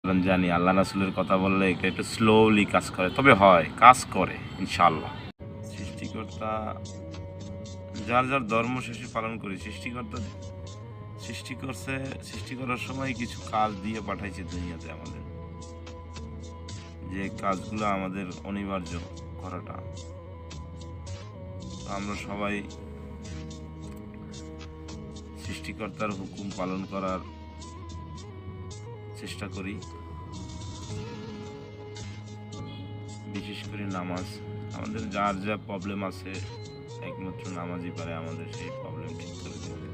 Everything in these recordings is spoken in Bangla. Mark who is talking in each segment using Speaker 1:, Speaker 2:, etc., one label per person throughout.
Speaker 1: কারণ জানি আল্লাহ রাসূলের কথা বললে এটা একটু স্লোলি কাজ করে, তবে হয়, কাজ করে ইনশাআল্লাহ। সৃষ্টিকর্তা যার যার ধর্ম শেষে পালন করি, সৃষ্টিকর্তা সৃষ্টি করছে, সৃষ্টি করার সময় কিছু কাজ দিয়ে পাঠাইছে দুনিয়াতে আমাদের, যে কাজগুলো আমাদের অনিবার্য করাটা। তো আমরা সবাই সৃষ্টিকর্তার হুকুম পালন করার চেষ্টা করি, বিশেষ করে নামাজ। আমাদের যার যা প্রবলেম আছে একমাত্র নামাজই পারে আমাদের সেই প্রবলেম ঠিক করে দিতে।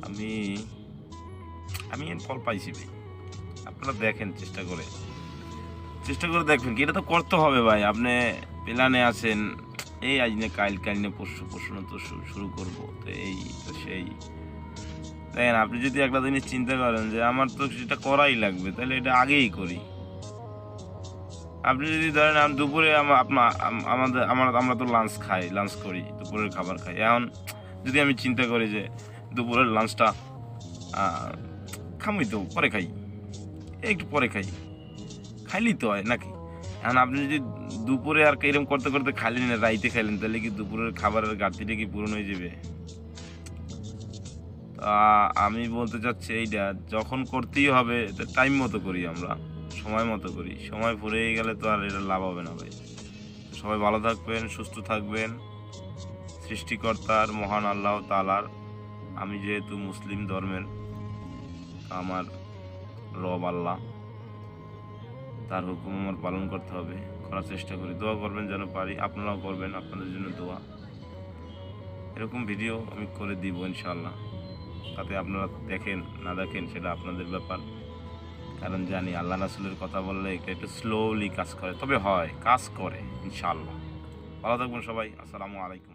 Speaker 1: আমি আমি এর ফল পাইছি ভাই, আপনারা দেখেন, চেষ্টা করে দেখবেন কি, এটা তো করতে হবে ভাই। আপনি প্ল্যানে আছেন, এই আজ না কাল, কাল না পরশু, পরশু না তো শুরু করবো, তো এই তো সেই। দেখেন, আপনি যদি একটা জিনিস চিন্তা করেন যে আমার তো সেটা করাই লাগবে, তাহলে এটা আগেই করি। আপনি যদি ধরেন দুপুরে আমরা তো লাঞ্চ করি, দুপুরের খাবার খাই। এখন যদি আমি চিন্তা করি যে দুপুরের লাঞ্চটা খামই তো পরে খাই, একটু পরে খাইলেই তো হয় নাকি? এখন আপনি যদি দুপুরে আর এরকম করতে করতে খাইলেন না, রাইতে খাইলেন, তাহলে কি দুপুরের খাবারের ঘাটতিটা কি পূরণ হয়ে যাবে? আমি বলতে চাচ্ছি এইটা যখন করতেই হবে টাইম মতো করি, আমরা সময় মতো করি। সময় ফুরিয়ে গেলে তো আর এটা লাভ হবে না ভাই। সবাই ভালো থাকবেন, সুস্থ থাকবেন। সৃষ্টিকর্তার মহান আল্লাহ তাআলার, আমি যেহেতু মুসলিম ধর্মের, আমার রব আল্লাহ, তার হুকুম আমার পালন করতে হবে, করার চেষ্টা করি। দোয়া করবেন যেন পারি, আপনারাও করবেন, আপনাদের জন্য দোয়া। এরকম ভিডিও আমি করে দিব ইনশাআল্লাহ। তাতে আপনারা দেখেন না দেখেন সেটা আপনাদের ব্যাপার, কারণ জানি আল্লাহ রাসূলের কথা বললে এটা একটু স্লোলি কাজ করে, তবে হয়, কাজ করে ইনশাআল্লাহ। ভালো থাকবেন সবাই, আসসালামু আলাইকুম।